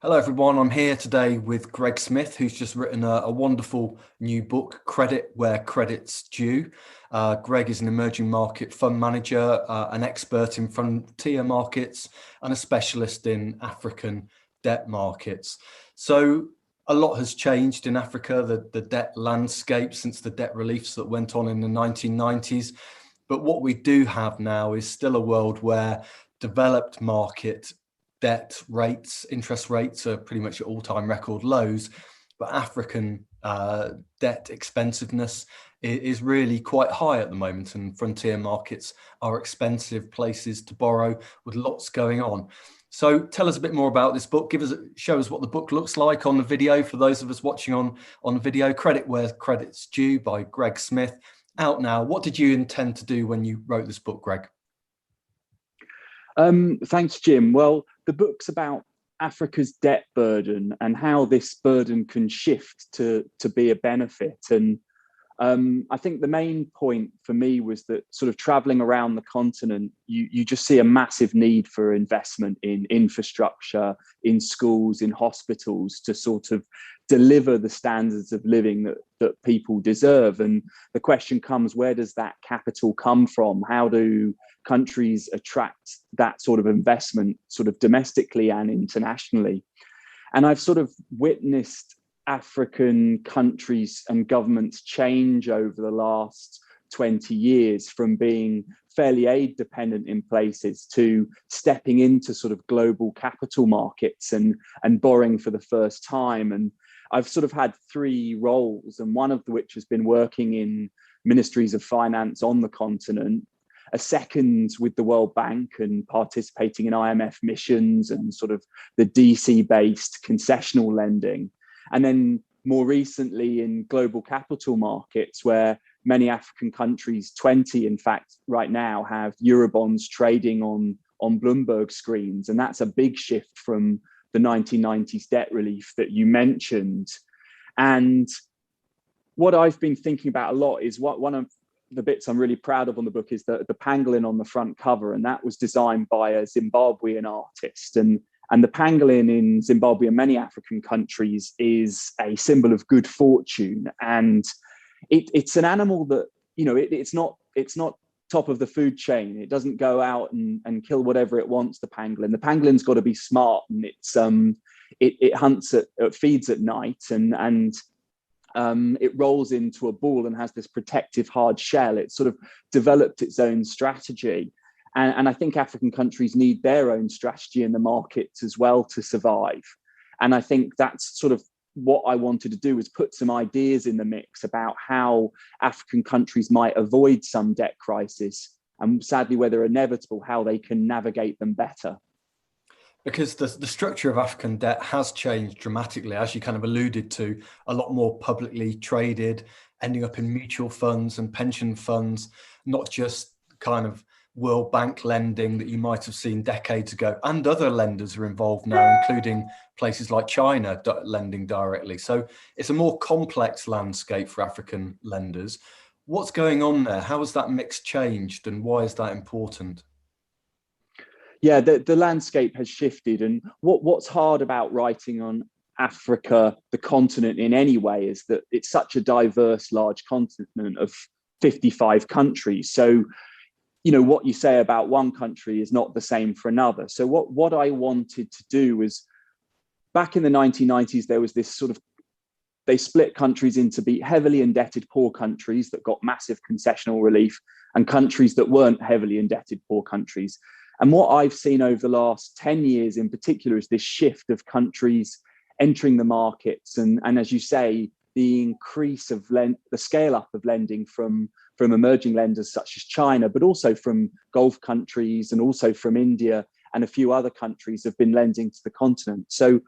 Hello, everyone. I'm here today with Greg Smith, who's just written a wonderful new book, Credit Where Credit's Due. Greg is an emerging market fund manager, an expert in frontier markets, and a specialist in African debt markets. So a lot has changed in Africa, the debt landscape since the debt reliefs that went on in the 1990s. But what we do have now is still a world where developed market debt rates, interest rates are pretty much at all-time record lows, but African debt expensiveness is really quite high at the moment, and frontier markets are expensive places to borrow with lots going on. So tell us a bit more about this book. Show us what the book looks like on the video for those of us watching on video. Credit Where Credit's Due by Greg Smith, out now. What did you intend to do when you wrote this book, Greg? Thanks, Jim. Well, the book's about Africa's debt burden and how this burden can shift to be a benefit. And I think the main point for me was that sort of traveling around the continent, you just see a massive need for investment in infrastructure, in schools, in hospitals to sort of deliver the standards of living that people deserve. And the question comes, where does that capital come from? How do countries attract that sort of investment sort of domestically and internationally? And I've sort of witnessed African countries and governments change over the last 20 years from being fairly aid dependent in places to stepping into sort of global capital markets and borrowing for the first time. And I've sort of had three roles, and one of which has been working in ministries of finance on the continent, a second with the World Bank and participating in IMF missions and sort of the DC-based concessional lending. And then more recently in global capital markets, where many African countries, 20 in fact right now, have Eurobonds trading on Bloomberg screens. And that's a big shift from the 1990s debt relief that you mentioned. And what I've been thinking about a lot is one of the bits I'm really proud of on the book is the pangolin on the front cover. And that was designed by a Zimbabwean artist. And the pangolin in Zimbabwe and many African countries is a symbol of good fortune. And it's an animal that, you know, it's not top of the food chain. It doesn't go out and kill whatever it wants, the pangolin. The pangolin's got to be smart, and it hunts it feeds at night, and it rolls into a ball and has this protective hard shell. It's sort of developed its own strategy. And I think African countries need their own strategy in the markets as well to survive. And I think that's sort of what I wanted to do, is put some ideas in the mix about how African countries might avoid some debt crisis, and sadly, where they're inevitable, how they can navigate them better. Because the structure of African debt has changed dramatically, as you kind of alluded to, a lot more publicly traded, ending up in mutual funds and pension funds, not just kind of World Bank lending that you might have seen decades ago, and other lenders are involved now, including places like China lending directly. So it's a more complex landscape for African lenders. What's going on there? How has that mix changed, and why is that important? Yeah, the landscape has shifted. And what's hard about writing on Africa, the continent in any way, is that it's such a diverse, large continent of 55 countries. So you know, what you say about one country is not the same for another. So what I wanted to do was, back in the 1990s, there was this sort of, they split countries into be heavily indebted poor countries that got massive concessional relief, and countries that weren't heavily indebted poor countries. And what I've seen over the last 10 years in particular is this shift of countries entering the markets. And as you say, the increase of the scale up of lending from emerging lenders such as China, but also from Gulf countries and also from India and a few other countries have been lending to the continent. So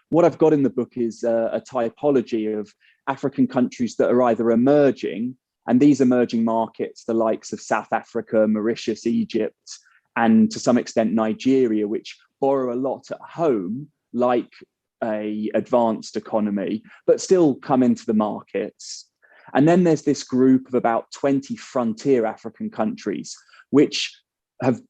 what I've got in the book is a typology of African countries that are either emerging, and these emerging markets, the likes of South Africa, Mauritius, Egypt, and to some extent Nigeria, which borrow a lot at home, like a advanced economy, but still come into the markets. And then there's this group of about 20 frontier African countries, which have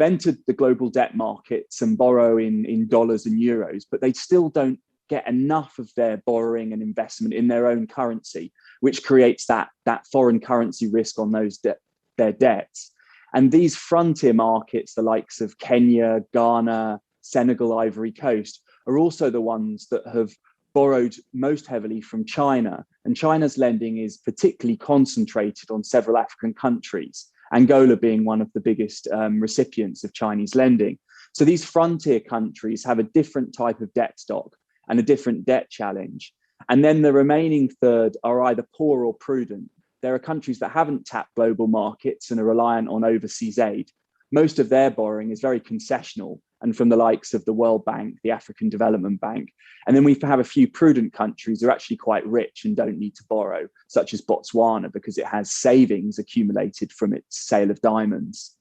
entered the global debt markets and borrow in dollars and euros, but they still don't get enough of their borrowing and investment in their own currency, which creates that foreign currency risk on their debts. And these frontier markets, the likes of Kenya, Ghana, Senegal, Ivory Coast, are also the ones that have borrowed most heavily from China. And China's lending is particularly concentrated on several African countries, Angola being one of the biggest recipients of Chinese lending. So these frontier countries have a different type of debt stock and a different debt challenge. And then the remaining third are either poor or prudent. There are countries that haven't tapped global markets and are reliant on overseas aid. Most of their borrowing is very concessional and from the likes of the World Bank, the African Development Bank. And then we have a few prudent countries who are actually quite rich and don't need to borrow, such as Botswana, because it has savings accumulated from its sale of diamonds.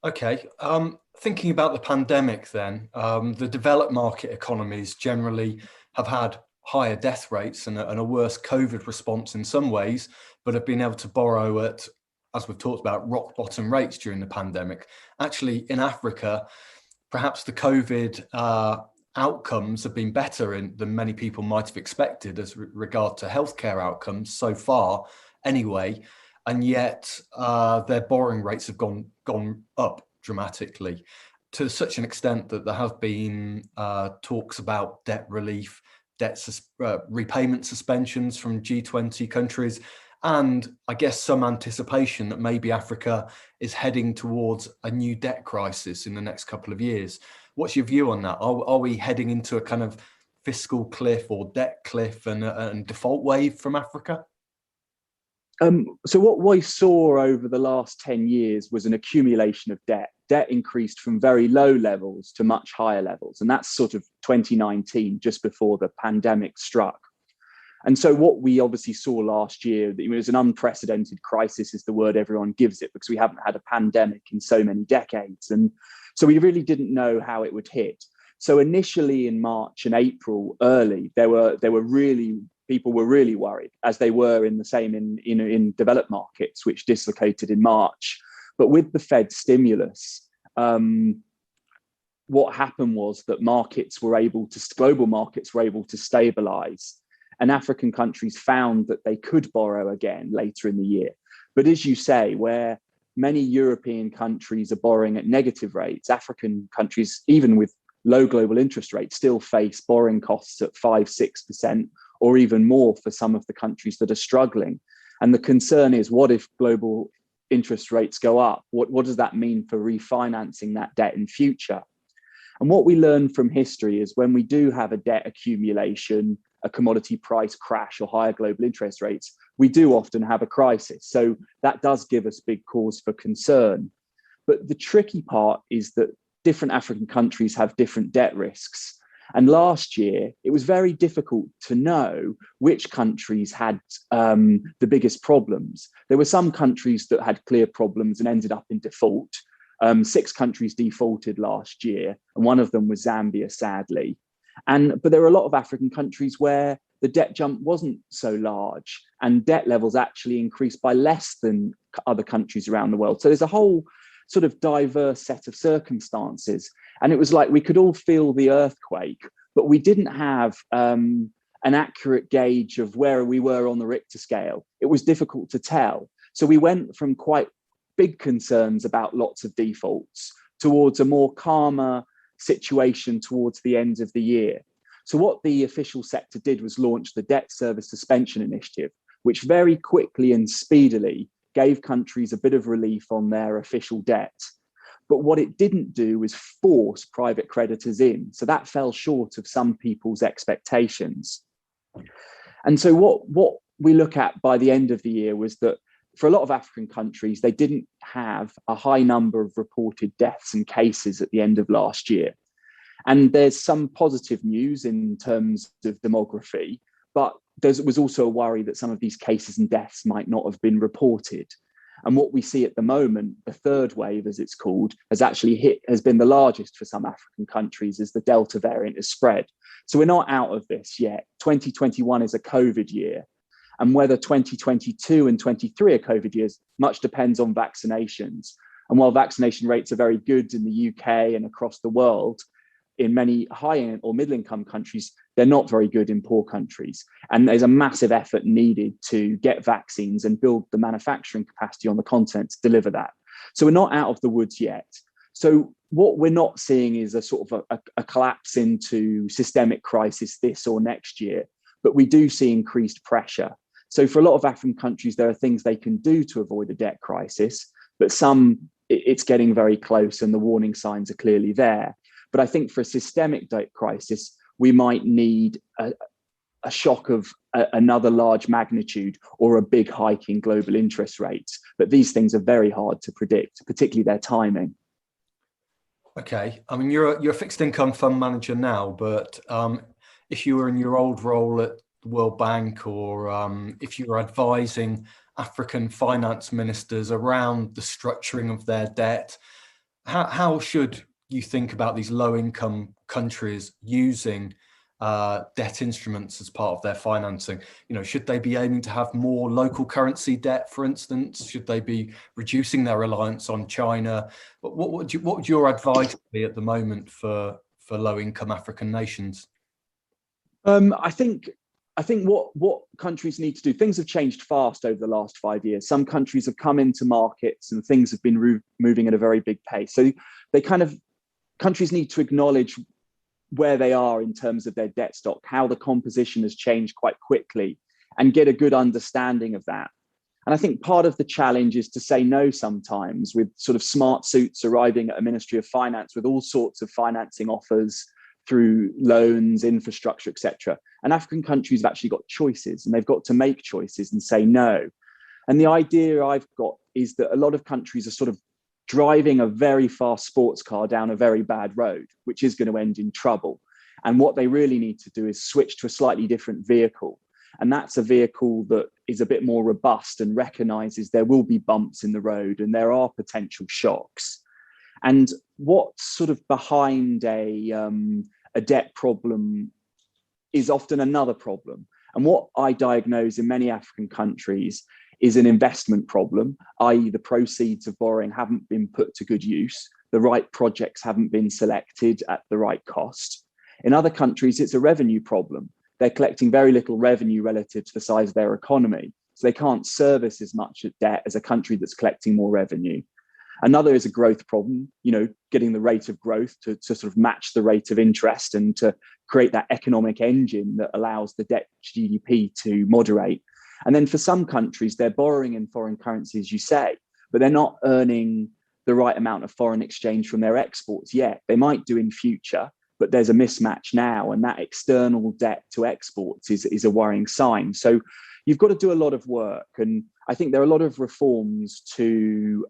Okay. Thinking about the pandemic then, the developed market economies generally have had higher death rates and a worse COVID response in some ways, but have been able to borrow at, as we've talked about, rock bottom rates during the pandemic. Actually, in Africa, perhaps the COVID outcomes have been better than many people might have expected as regard to healthcare outcomes so far anyway, and yet their borrowing rates have gone up dramatically to such an extent that there have been talks about debt relief, repayment suspensions from G20 countries, and I guess some anticipation that maybe Africa is heading towards a new debt crisis in the next couple of years. What's your view on that? Are we heading into a kind of fiscal cliff or debt cliff and default wave from Africa? So what we saw over the last 10 years was an accumulation of debt. Debt increased from very low levels to much higher levels. And that's sort of 2019, just before the pandemic struck. And so what we obviously saw last year, it was an unprecedented crisis is the word everyone gives it, because we haven't had a pandemic in so many decades. And so we really didn't know how it would hit. So initially in March and April early, people were really worried, as they were in the same in developed markets, which dislocated in March. But with the Fed stimulus, what happened was that global markets were able to stabilize, and African countries found that they could borrow again later in the year. But as you say, where many European countries are borrowing at negative rates, African countries, even with low global interest rates, still face borrowing costs at 5-6%, or even more for some of the countries that are struggling. And the concern is, what if global interest rates go up? What does that mean for refinancing that debt in future? And what we learn from history is when we do have a debt accumulation, a commodity price crash, or higher global interest rates, we do often have a crisis. So that does give us big cause for concern. But the tricky part is that different African countries have different debt risks. And last year, it was very difficult to know which countries had the biggest problems. There were some countries that had clear problems and ended up in default. 6 countries defaulted last year, and one of them was Zambia, sadly. But there were a lot of African countries where the debt jump wasn't so large, and debt levels actually increased by less than other countries around the world. So there's a whole sort of diverse set of circumstances. And it was like we could all feel the earthquake, but we didn't have an accurate gauge of where we were on the Richter scale. It was difficult to tell. So we went from quite big concerns about lots of defaults towards a more calmer situation towards the end of the year. So what the official sector did was launch the Debt Service Suspension Initiative, which very quickly and speedily gave countries a bit of relief on their official debt. But what it didn't do was force private creditors in. So that fell short of some people's expectations. And so what we look at by the end of the year was that for a lot of African countries, they didn't have a high number of reported deaths and cases at the end of last year. And there's some positive news in terms of demography, but there was also a worry that some of these cases and deaths might not have been reported. And what we see at the moment, the third wave, as it's called, has been the largest for some African countries as the Delta variant has spread. So we're not out of this yet. 2021 is a COVID year. And whether 2022 and 23 are COVID years, much depends on vaccinations. And while vaccination rates are very good in the UK and across the world, in many high or middle income countries, they're not very good in poor countries. And there's a massive effort needed to get vaccines and build the manufacturing capacity on the continent to deliver that. So we're not out of the woods yet. So what we're not seeing is a sort of a collapse into systemic crisis this or next year, but we do see increased pressure. So for a lot of African countries, there are things they can do to avoid a debt crisis, but some it's getting very close and the warning signs are clearly there. But I think for a systemic debt crisis, we might need a shock of another large magnitude or a big hike in global interest rates. But these things are very hard to predict, particularly their timing. Okay, I mean, you're a fixed income fund manager now, but if you were in your old role at the World Bank, or if you were advising African finance ministers around the structuring of their debt, how should you think about these low-income countries using debt instruments as part of their financing? You know, should they be aiming to have more local currency debt, for instance? Should they be reducing their reliance on China? What would your advice be at the moment for low-income African nations? I think what countries need to do, things have changed fast over the last 5 years. Some countries have come into markets and things have been moving at a very big pace. So countries need to acknowledge where they are in terms of their debt stock, how the composition has changed quite quickly, and get a good understanding of that. And I think part of the challenge is to say no sometimes, with sort of smart suits arriving at a Ministry of Finance with all sorts of financing offers through loans, infrastructure, etc. And African countries have actually got choices, and they've got to make choices and say no. And the idea I've got is that a lot of countries are sort of driving a very fast sports car down a very bad road, which is going to end in trouble. And what they really need to do is switch to a slightly different vehicle. And that's a vehicle that is a bit more robust and recognizes there will be bumps in the road and there are potential shocks. And what's sort of behind a debt problem is often another problem. And what I diagnose in many African countries is an investment problem, i.e. the proceeds of borrowing haven't been put to good use, the right projects haven't been selected at the right cost. In other countries, it's a revenue problem. They're collecting very little revenue relative to the size of their economy, so they can't service as much debt as a country that's collecting more revenue. Another is a growth problem, getting the rate of growth to sort of match the rate of interest and to create that economic engine that allows the debt GDP to moderate. And then for some countries, they're borrowing in foreign currency, as you say, but they're not earning the right amount of foreign exchange from their exports yet. They might do in future, but there's a mismatch now, and that external debt to exports is a worrying sign. So you've got to do a lot of work. And I think there are a lot of reforms to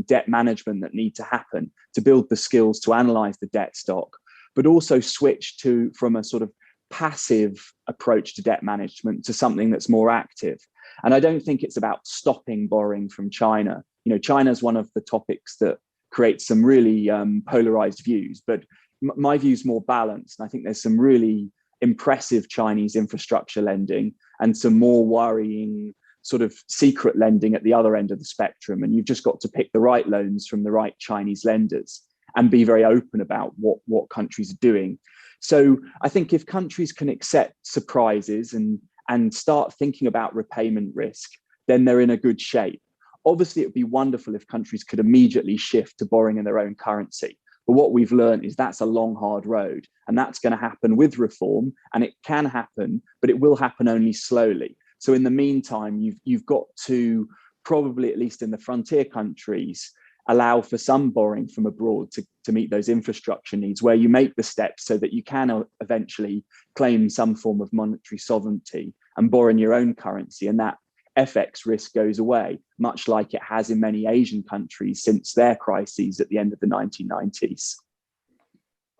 debt management that need to happen to build the skills to analyze the debt stock, but also switch from a sort of passive approach to debt management to something that's more active. And I don't think it's about stopping borrowing from China. China is one of the topics that creates some really polarized views, but my view is more balanced. And I think there's some really impressive Chinese infrastructure lending and some more worrying sort of secret lending at the other end of the spectrum. And you've just got to pick the right loans from the right Chinese lenders and be very open about what countries are doing. So I think if countries can accept surprises and start thinking about repayment risk, then they're in a good shape. Obviously, it would be wonderful if countries could immediately shift to borrowing in their own currency. But what we've learned is that's a long, hard road. And that's going to happen with reform. And it can happen, but it will happen only slowly. So in the meantime, you've got to probably, at least in the frontier countries, allow for some borrowing from abroad to meet those infrastructure needs, where you make the steps so that you can eventually claim some form of monetary sovereignty and borrow in your own currency. And that FX risk goes away, much like it has in many Asian countries since their crises at the end of the 1990s.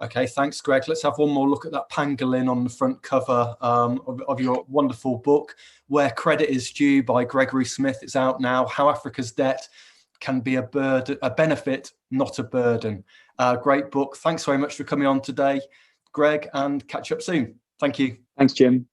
Okay, thanks, Greg. Let's have one more look at that pangolin on the front cover of your wonderful book, Where Credit is Due by Gregory Smith. It's out now. How Africa's Debt Can Be a Benefit, Not a Burden. Great book. Thanks very much for coming on today, Greg, and catch up soon. Thank you. Thanks, Jim.